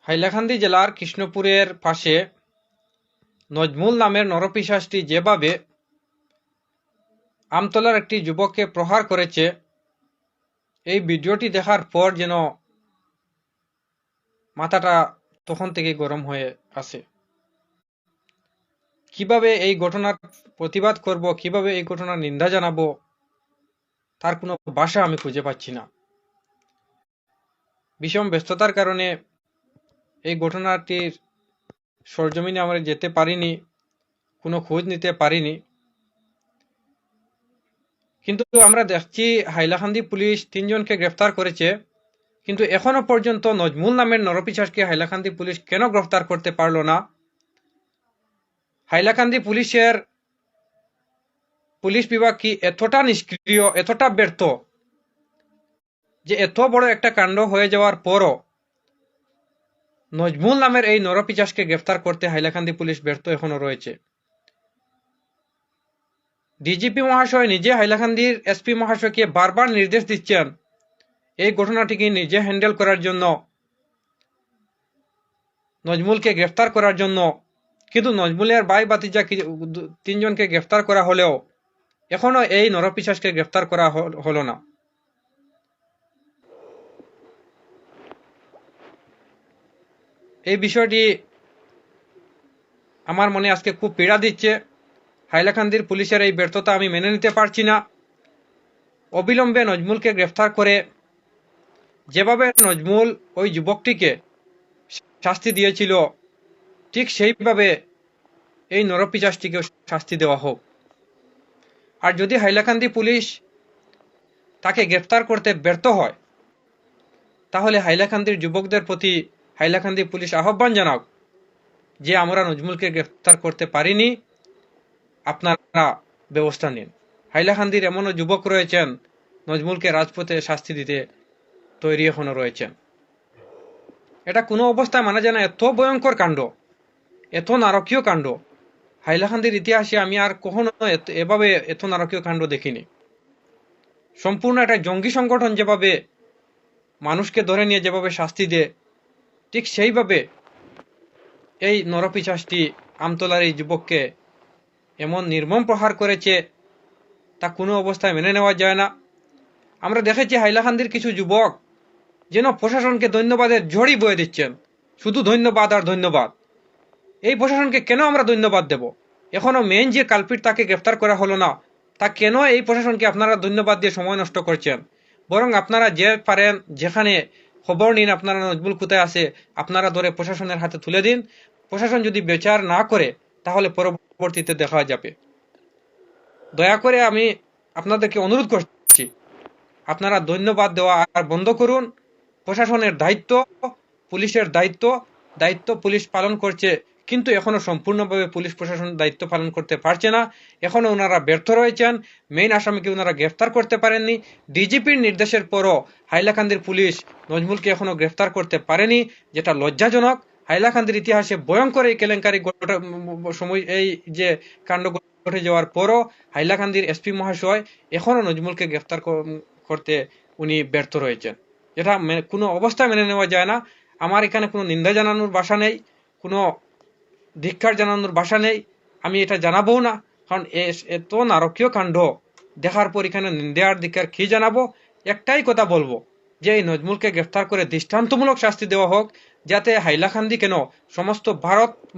হাইলাকান্দি জেলার কৃষ্ণপুরের পাশে নজমুল নামের নরপিশাচটি যেভাবে আমতলার একটি যুবককে প্রহার করেছে, এই ভিডিওটি দেখার পর যেন মাথাটা তখন থেকে গরম হয়ে আসে। কিভাবে এই ঘটনার প্রতিবাদ করব, কিভাবে এই ঘটনার নিন্দা জানাবো, তার কোনো ভাষা আমি খুঁজে পাচ্ছি না। ভীষণ ব্যস্ততার কারণে এই ঘটনাটির সরজমিনে আমরা যেতে পারিনি, কোনো খোঁজ নিতে পারিনি। কিন্তু আমরা দেখছি হাইলাকান্দি পুলিশ 3 জনকে গ্রেফতার করেছে, কিন্তু এখনো পর্যন্ত নজমুল নামের নরপিশাচকে হাইলাকান্দি পুলিশ কেন গ্রেফতার করতে পারল না? হাইলাকান্দি পুলিশ বিভাগ কি এতটা নিষ্ক্রিয়, এতটা ব্যর্থ যে এত বড় একটা কাণ্ড হয়ে যাওয়ার পরও নজমুল নামের এই নরপিশাচকে গ্রেফতার করতে হাইলাকান্দি পুলিশ ব্যর্থ এখনো রয়েছে? ডিজিপি মহাশয় নিজে হাইলাকান্দির এসপি মহাশয়কে বারবার নির্দেশ দিচ্ছেন এই ঘটনাটিকে নিজে হ্যান্ডেল করার জন্য, নজমুলকে গ্রেফতার করার জন্য। কিন্তু নজমুলের ভাই ভাতিজা 3 জনকে গ্রেফতার করা হলেও এখনো এই নরপিশাচকে গ্রেফতার করা হলো না। এই বিষয়টি আমার মনে আজকে খুব পীড়া দিচ্ছে। হাইলাকান্দির পুলিশের এই ব্যর্থতা আমি মেনে নিতে পারছি না। অবিলম্বে নজমুলকে গ্রেফতার করে যেভাবে নজমুল ওই যুবকটিকে শাস্তি দিয়েছিল, ঠিক সেইভাবে এই নরপিশাচটিকেও শাস্তি দেওয়া হোক। আর যদি হাইলাকান্দি পুলিশ তাকে গ্রেফতার করতে ব্যর্থ হয়, তাহলে হাইলাকান্দির যুবকদের প্রতি হাইলাকান্দি পুলিশ আহ্বান জানাক যে আমরা নজমুলকে গ্রেফতার করতে পারিনি, আপনারা ব্যবস্থা নিন। হাইলাকান্দির এমনও যুবক রয়েছেন নজমুলকে রাজপথে শাস্তি দিতে তৈরি এখনো রয়েছেন। এটা কোনো অবস্থায় মানা যায় না। এত ভয়ঙ্কর কাণ্ড, এত নারকীয় কাণ্ড হাইলাকান্দির ইতিহাসে আমি আর কখনো এভাবে এত নারকীয় কাণ্ড দেখিনি। সম্পূর্ণ একটা জঙ্গি সংগঠন যেভাবে মানুষকে ধরে নিয়ে যেভাবে শাস্তি দেয়, ঠিক সেইভাবে এই নরপিশাচটি আমতলার এই যুবককে এমন নির্মম প্রহার করেছে, তা কোনো অবস্থায় মেনে নেওয়া যায় না। আমরা দেখেছি হাইলাকান্দির কিছু যুবক যেন প্রশাসনকে ধন্যবাদের ঝড়ি বয়ে দিচ্ছেন, শুধু ধন্যবাদ আর ধন্যবাদ। এই প্রশাসনকে কেন আমরা ধন্যবাদ দেব? এখনো মেইন যে কালপিট তাকে গ্রেফতার করা হলো না, তা কেন এই প্রশাসনকে আপনারা ধন্যবাদ দিয়ে সময় নষ্ট করছেন? বরং আপনারা যে পারেন যেখানে খবর নিন, আপনারা নজমুল কোথায় আছে আপনারা ধরে প্রশাসনের হাতে তুলে দিন। প্রশাসন যদি বিচার না করে তাহলে পরবর্তীতে দেখা যাবে। দয়া করে আমি আপনাদেরকে অনুরোধ করছি, আপনারা ধন্যবাদ দেওয়া আর বন্ধ করুন। প্রশাসনের দায়িত্ব, পুলিশের দায়িত্ব পুলিশ পালন করছে, কিন্তু এখনো সম্পূর্ণভাবে পুলিশ প্রশাসন দায়িত্ব পালন করতে পারছে না। এখনো ওনারা ব্যর্থ রয়েছেন। মেইন আসামিকে ওনারা গ্রেফতার করতে পারেননি। ডিজিপির নির্দেশের পরও হাইলাকান্দির পুলিশ নজমুলকে এখনো গ্রেফতার করতে পারেনি, যেটা লজ্জাজনক। হাইলাকান্দির ইতিহাসে ভয়ঙ্কর এই কেলেঙ্কারি সময় এই যে কাণ্ড ঘটে যাওয়ার পরও হাইলাকান্দির এসপি মহাশয় এখনো নজমুলকে গ্রেফতার করতে উনি ব্যর্থ রয়েছেন, যেটা কোনো অবস্থায় মেনে নেওয়া যায় না। আমার এখানে কোনো নিন্দা জানানোর ভাষা নেই, কোনো ধিক্কার জানানোর ভাষা নেই, আমি এটা জানাবো না। কারণ এত নারকীয় কাণ্ড দেখার পর এখানে নিন্দা আর ধিক্কার কি জানাবো? একটাই কথা বলবো যে এই নজমুলকে গ্রেফতার করে দৃষ্টান্তমূলক শাস্তি দেওয়া হোক, যাতে হাইলাকান্দি কেন সমস্ত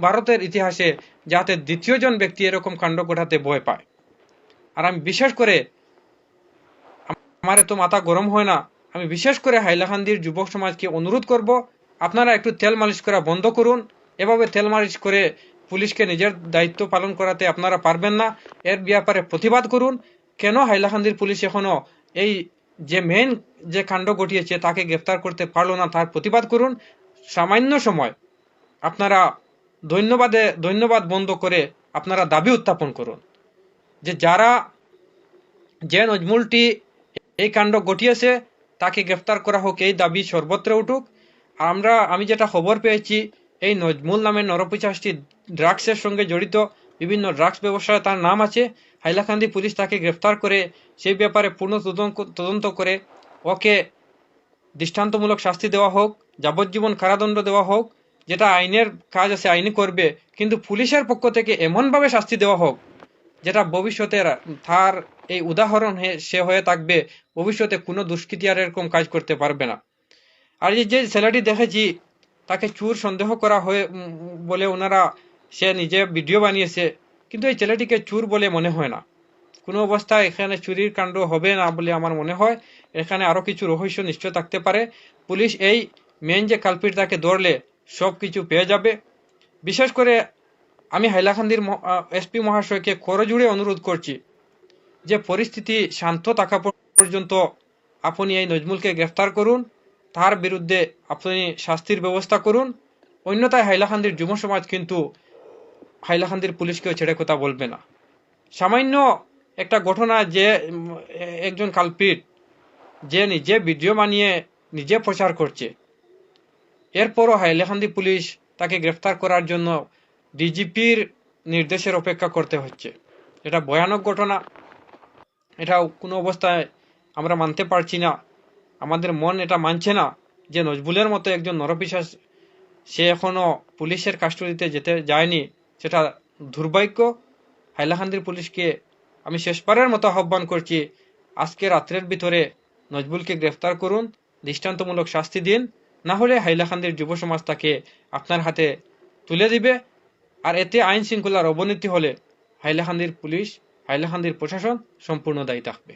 ভারতের ইতিহাসে যাতে দ্বিতীয় জন ব্যক্তি এরকম কাণ্ড ঘটাতে ভয় পায়। আর আমি বিশেষ করে, আমার এত মাথা গরম হয় না, আমি বিশেষ করে হাইলাকান্দির যুবক সমাজকে অনুরোধ করব, আপনারা একটু তেল মালিশ করা বন্ধ করুন। এভাবে তেল মালিশ করে পুলিশকে নিজের দায়িত্ব পালন করাতে আপনারা পারবেন না। এর ব্যাপারে প্রতিবাদ করুন। কেন হাইলাকান্দির পুলিশ এখনো এই যে মেইন যে কাণ্ড ঘটিয়েছে তাকে গ্রেফতার করতে পারলো না, তার প্রতিবাদ করুন। সামান্য সময় আপনারা ধন্যবাদ বন্ধ করে আপনারা দাবি উত্থাপন করুন যে যে নজমুলটি এই কাণ্ড ঘটিয়েছে তাকে গ্রেফতার করা হোক, এই দাবি সর্বত্র উঠুক। আমি যেটা খবর পেয়েছি, এই নজমুল নামের নরপিশাচটি ড্রাগসের সঙ্গে জড়িত, বিভিন্ন ড্রাগস ব্যবসায় তার নাম আছে। হাইলাকান্দি পুলিশ তাকে গ্রেফতার করে সেই ব্যাপারে পূর্ণ তদন্ত করে ওকে দৃষ্টান্তমূলক শাস্তি দেওয়া হোক, যাবজ্জীবন কারাদণ্ড দেওয়া হোক। যেটা আইনের কাজ আছে আইনি করবে, কিন্তু পুলিশের পক্ষ থেকে এমনভাবে শাস্তি দেওয়া হোক যেটা ভবিষ্যতে তার এই উদাহরণ সে হয়ে থাকবে, ভবিষ্যতে কোনো দুষ্কৃতী আর এরকম কাজ করতে পারবে না। আর এই যে ছেলেটি দেখেছি তাকে চোর সন্দেহ করা হয়ে বলে ওনারা সে নিজে ভিডিও বানিয়েছে, কিন্তু এই ছেলেটিকে চোর বলে মনে হয় না। কোনো অবস্থায় এখানে চুরির কাণ্ড হবে না বলে আমার মনে হয়। এখানে আরো কিছু রহস্য নিশ্চয় থাকতে পারে। পুলিশ এই মেন যে কালপিট তাকে ধরলে সব কিছু পেয়ে যাবে। বিশেষ করে আমি হাইলাকান্দির এসপি মহাশয়কে করজোড়ে অনুরোধ করছি যে পরিস্থিতি শান্ত থাকা পর্যন্ত আপনি এই নজমুলকে গ্রেফতার করুন, তার বিরুদ্ধে আপনি শাস্তির ব্যবস্থা করুন। অন্যথায় হাইলাকান্দির যুব সমাজ কিন্তু হাইলাকান্দির পুলিশকেও ছেড়ে কথা বলবে না। সামান্য একটা ঘটনা যে একজন কালপিট যে নিজে ভিডিও বানিয়ে নিজে প্রচার করছে, এরপরও হাইলাকান্দি পুলিশ তাকে গ্রেফতার করার জন্য ডিজিপির নির্দেশের অপেক্ষা করতে হচ্ছে। এটা ভয়ানক ঘটনা। এটা কোনো অবস্থায় আমরা মানতে পারছি না। আমাদের মন এটা মানছে না যে নজবুলের মতো একজন নরপিশাচ সে এখনো পুলিশের কাস্টডিতে যেতে যায়নি। সেটা দুর্ভাগ্য। হাইলাকান্দির পুলিশকে আমি শেষবারের মতো আহ্বান করছি, আজকে রাত্রের ভিতরে নজবুলকে গ্রেফতার করুন, দৃষ্টান্তমূলক শাস্তি দিন, না হলে হাইলাকান্দির যুব সমাজ তাকে আপনার হাতে তুলে দিবে। আর এতে আইন শৃঙ্খলার অবনতি হলে হাইলাকান্দির পুলিশ, হাইলাকান্দির প্রশাসন সম্পূর্ণ দায়ী থাকবে।